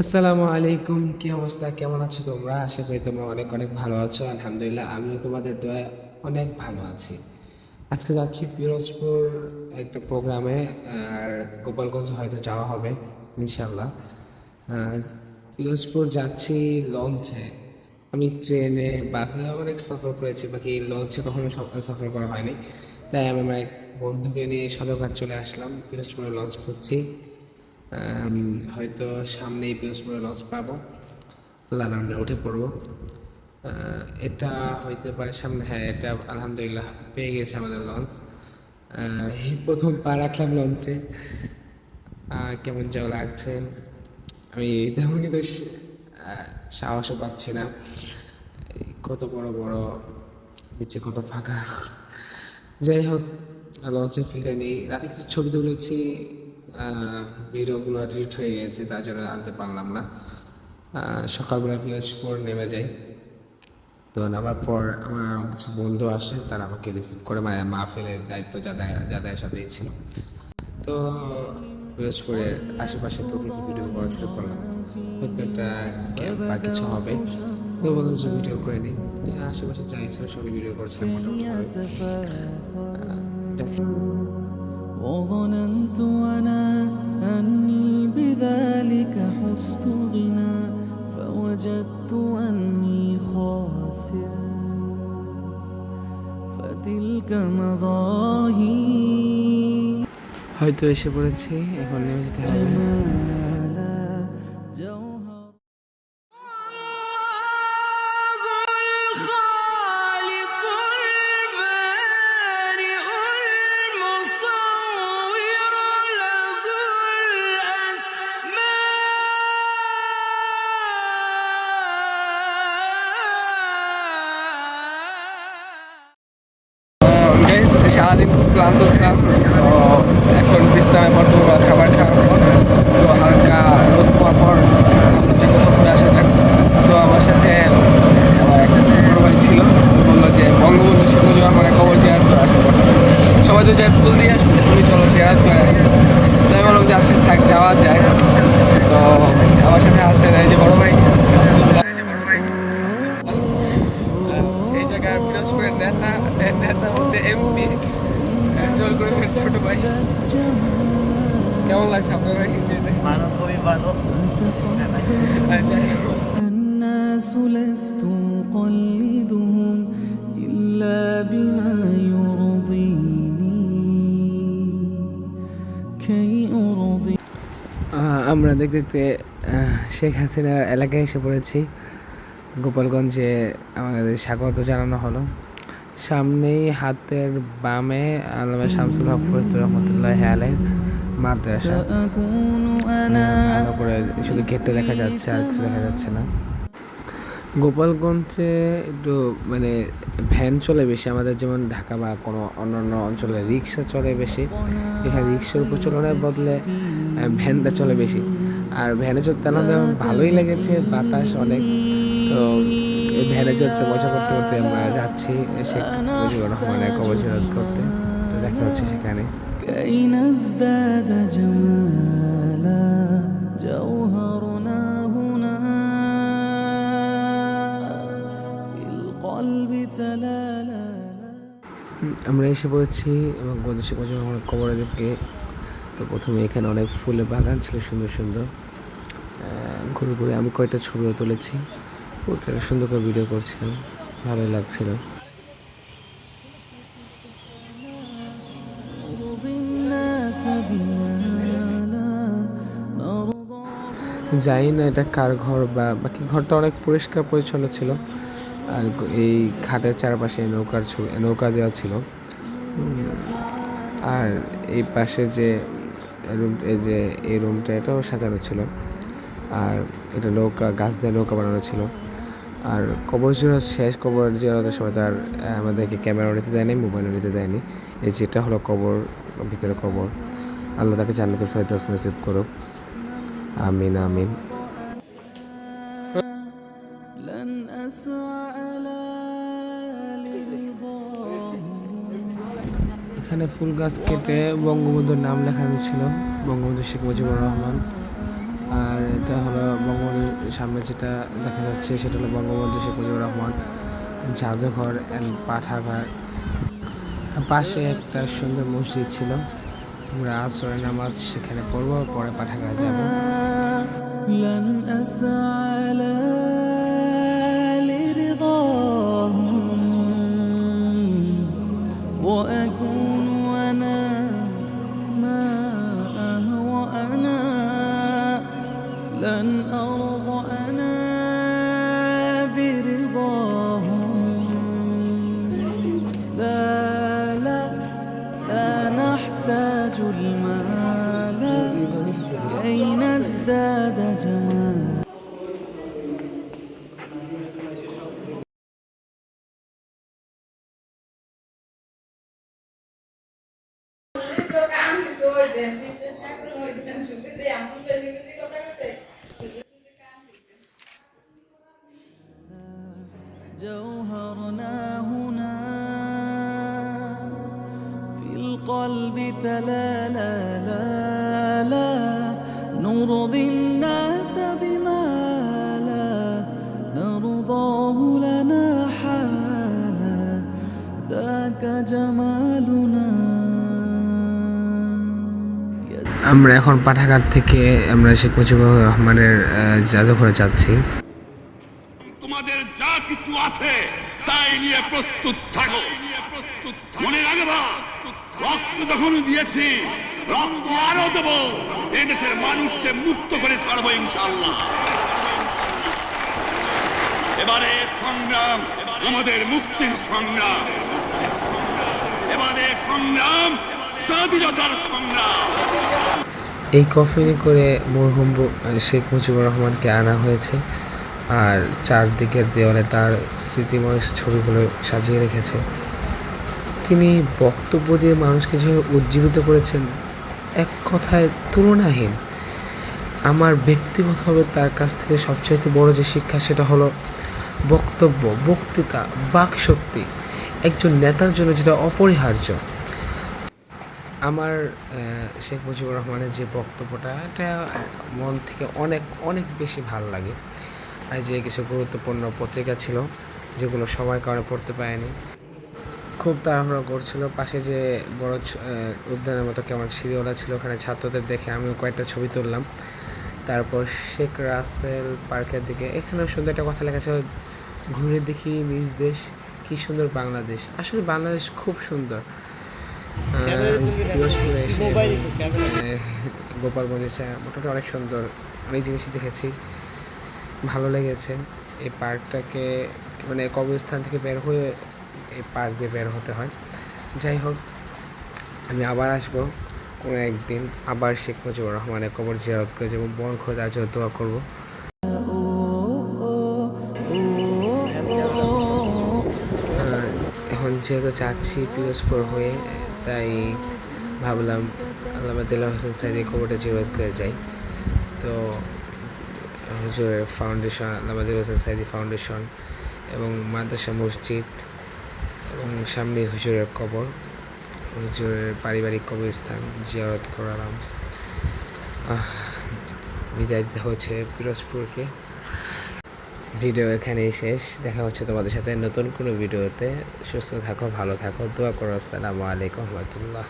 আসসালামু আলাইকুম, কি অবস্থা? কেমন আছো তোমরা? আশা করি তোমরা অনেক অনেক ভালো আছো। আলহামদুলিল্লাহ, আমিও তোমাদের দয়ায় অনেক ভালো আছি। আজকে যাচ্ছি পিরোজপুর একটা প্রোগ্রামে, আর গোপালগঞ্জ হয়তো যাওয়া হবে ইনশাল্লাহ। আর পিরোজপুর যাচ্ছি লঞ্চে। আমি ট্রেনে বাসে অনেক সফর করেছি, বাকি লঞ্চে কখনো সফর করা হয়নি। তাই আমি আমার এক বন্ধুকে নিয়ে সদরঘাট চলে আসলাম, পিরোজপুরে লঞ্চ খুঁজছি। হয়তো সামনেই পিরোজপুরে লঞ্চ পাবো, লালামে উঠে পড়বো। এটা হইতে পারে সামনে, হ্যাঁ এটা আলহামদুলিল্লাহ পেয়ে গেছে আমাদের লঞ্চ। এই প্রথম পা রাখলাম লঞ্চে, কেমন যাও লাগছে। আমি তেমন কিন্তু সাহসও পাচ্ছি না। কত বড় বড় নিচে, কত ফাঁকা। যাই হোক, লঞ্চে ফিরে নিই। রাতে কিছু ছবি তুলেছি, ভিডিওগুলো ডিলিট হয়ে গেছে, তার জন্য আনতে পারলাম না। সকালবেলা পিরোজপুর নেমে যাই। তো নামার পর আমার কিছু বন্ধু আসে, তারা আমাকে রিসিভ করে, মানে মাহফিলের দায়িত্ব যাদের সাথে ছিল। তো পিরোজপুরের আশেপাশে প্রকৃতি ভিডিও করা শুরু করলাম। হয়তো একটা ক্যাম্প বা কিছু হবে, তো বললাম যে ভিডিও করে নিই। আশেপাশে যা ইচ্ছা সবই ভিডিও করছিলাম মোটামুটি ভাবে। وظننت أنا أني بذلك حزت غنى فوجدت أني خاسر فتلك مظاهي হয়তো এসে পড়েছি, এখন নেমে যেতে হবে। جمالا جوهر الخالق البارئ المصور له গাইজ, সারাদিন খুব ক্লান্ত ছিলাম, তো এখন বিশ্রামে পড়বো বা খাবার খাওয়ার পর তো হালকা রোদ পাওয়ার পর কোথাও ঘুরে আসা যাক। তো আমার সাথে আমার এক বড় ভাই ছিল, বললো যে বঙ্গবন্ধু শেখ মুজিবুর রহমানের কবর জিয়ারত করে আসার কথা। সবাই তো যায় ফুল দিয়ে আসতে, তুমি চলো জিয়ারত করে আসি। তাই বললাম যে আচ্ছা থাক, যাওয়া যায়। তো আমার সাথে আছেন এই যে বড় ভাই, এই জায়গার পিরোজপুরের নেতা, নেতা বলতে এমপি জোর করে ছোট ভাই। কেমন লাগছে আপনার ভাই যেতে? খুবই ভালো। الناس لست أقلدهم إلا بما يرضيني كي أرضي আমরা দেখতে দেখতে শেখ হাসিনার এলাকায় এসে পড়েছি। গোপালগঞ্জে আমাদের স্বাগত জানানো হলো। সামনেই হাতের বামে আল্লামা শামসুল হক ফরিদপুর রহমতুল্লাহ আলাইহির মাদ্রাসা। سأكون أنا ভালো করে শুধু গেটটা দেখা যাচ্ছে, আর কিছু দেখা যাচ্ছে না। গোপালগঞ্জে একটু মানে ভ্যান চলে বেশি, আমাদের যেমন ঢাকা বা কোনো অন্যান্য অঞ্চলে রিক্সা চলে বেশি। এখানে রিক্সার প্রচলনের বদলে ভ্যানটা চলে বেশি। আর ভ্যানে চড়তে আমাদের ভালোই লেগেছে, বাতাস অনেক। তো এই ভ্যানে চড়তে মজা করতে করতে আমরা যাচ্ছি শেখ মুজিবুর রহমানের কবর জিয়ারত করতে। তো দেখা হচ্ছে সেখানে। كي نزداد جمالا جوهرنا هنا في القلب تلالا আমরা এসে পড়েছি এবং শেখ মুজিবুর রহমানের কবরের দিকে। তো প্রথমে এখানে অনেক ফুলের বাগান ছিল, সুন্দর সুন্দর। ঘুরে ঘুরে আমি কয়েকটা ছবিও তুলেছি, ওটা সুন্দর করে ভিডিও করছিলাম, ভালোই লাগছিল। نرضي الناس بما لا نرضى জানি না এটা কার ঘর, বা বাকি ঘরটা অনেক পরিষ্কার পরিচ্ছন্ন ছিল। আর এই ঘাটের চারপাশে নৌকা দেওয়া ছিল। আর এই পাশে যে রুম, এই রুমটা, এটাও সাজানো ছিল। আর এটা নৌকা, গাছ দিয়ে নৌকা বানানো ছিল। আর কবর জিয়ারত শেষ, কবর জিয়ারতের সময় তার আমাদেরকে ক্যামেরা নিতে দেয়নি, মোবাইলও নিতে দেয়নি। এই যেটা হলো কবর, ভিতরে কবর। আল্লাহ তাকে জান্নাতুল ফেরদৌস নসিব করুক, আমিন আমিন। لن أسعى لرضاه এখানে ফুল গাছ কেটে বঙ্গবন্ধুর নাম লেখানো ছিল, বঙ্গবন্ধু শেখ মুজিবুর রহমান। আর এটা হলো সামনে যেটা দেখা যাচ্ছে সেটা হলো বঙ্গবন্ধু শেখ মুজিবুর রহমান জাদুঘর অ্যান্ড পাঠাগার। পাশে একটা সুন্দর মসজিদ ছিল, আমরা আসরের নামাজ সেখানে পড়বো, পরে পাঠাগারে যাব। لن أسعى لا لرضاهم وأكون أنا ما أهوى أنا لن أرضى أنا برضاهم لا لا لا نحتاج المال كي نزداد جمالا جوهرنا هنا في القلب تلالا لا لا نرضي الناس بما لا نرضاه لنا حالا ذاك جمالنا আমরা এখন পাঠাগার থেকে আমরা শেখ মুজিবুর রহমানের জাদুঘরে যাচ্ছি। তোমাদের যা কিছু আছে তাই নিয়ে প্রস্তুত থাকো। মনে রাখবা, রক্ত যখন দিয়েছি রক্ত আরো দেবো, এই দেশের মানুষকে মুক্ত করে ছাড়বো ইনশাআল্লাহ। এবারে সংগ্রাম আমাদের মুক্তির সংগ্রাম, এবারে সংগ্রাম স্বাধীনতার সংগ্রাম। এই কফিনে করে মরহুম শেখ মুজিবুর রহমানকে আনা হয়েছে, আর চারদিকের দেওয়ালে তার স্মৃতিময় ছবিগুলো সাজিয়ে রেখেছে। তিনি বক্তব্য দিয়ে মানুষকে যেভাবে উজ্জীবিত করেছেন, এক কথায় তুলনাহীন। আমার ব্যক্তিগতভাবে তার কাছ থেকে সবচাইতে বড় যে শিক্ষা সেটা হলো বক্তব্য, বক্তৃতা, বাকশক্তি একজন নেতার জন্য যেটা অপরিহার্য। আমার শেখ মুজিবুর রহমানের যে বক্তব্যটা, এটা মন থেকে অনেক অনেক বেশি ভালো লাগে। আর যে কিছু গুরুত্বপূর্ণ পত্রিকা ছিল যেগুলো সময় কারণে পড়তে পারেনি, খুব তাড়াহুড়ো করছিল। পাশে যে বড় উদ্যানের মতো কেমন সিঁড়িওয়ালা ছিল, ওখানে ছাত্রদের দেখে আমিও কয়েকটা ছবি তুললাম। তারপর শেখ রাসেল পার্কের দিকে, এখানেও সুন্দর একটা কথা লেখা আছে, ঘুরে দেখি নিজ দেশ কি সুন্দর বাংলাদেশ। আসলে বাংলাদেশ খুব সুন্দর। পিরোজপুরে এসে গোপালগঞ্জে এসে মোটামুটি অনেক সুন্দর অনেক জিনিস দেখেছি, ভালো লেগেছে। এই পার্কটাকে মানে কবরস্থান থেকে বের হয়ে এই পার্ক দিয়ে বের হতে হয়। যাই হোক, আমি আবার আসবো কোনো একদিন, আবার শেখ মুজিবুর রহমানের কবর জিয়ারত করে যাবো, বন খোদার জন্য দোয়া করবো। এখন যেহেতু যাচ্ছি পিরোজপুর হয়ে, তাই ভাবলাম আল্লামা দেলোয়ার হোসেন সাঈদীর কবরটা জিয়ারত করে যাই। তো হুজুরের ফাউন্ডেশন, আল্লামা দেলোয়ার হোসেন সাঈদী ফাউন্ডেশন এবং মাদ্রাসা মসজিদ এবং সামনে হুজুরের কবর, হুজুরের পারিবারিক কবরস্থান জিয়ারত করালাম। বিদায় দিতে হচ্ছে পিরোজপুরকে। ভিডিও এখানেই শেষ, দেখা হচ্ছে তোমাদের সাথে নতুন কোনো ভিডিওতে। সুস্থ থাকো, ভালো থাকো, দোয়া করো। আসসালামু আলাইকুম রহমতুল্লাহ।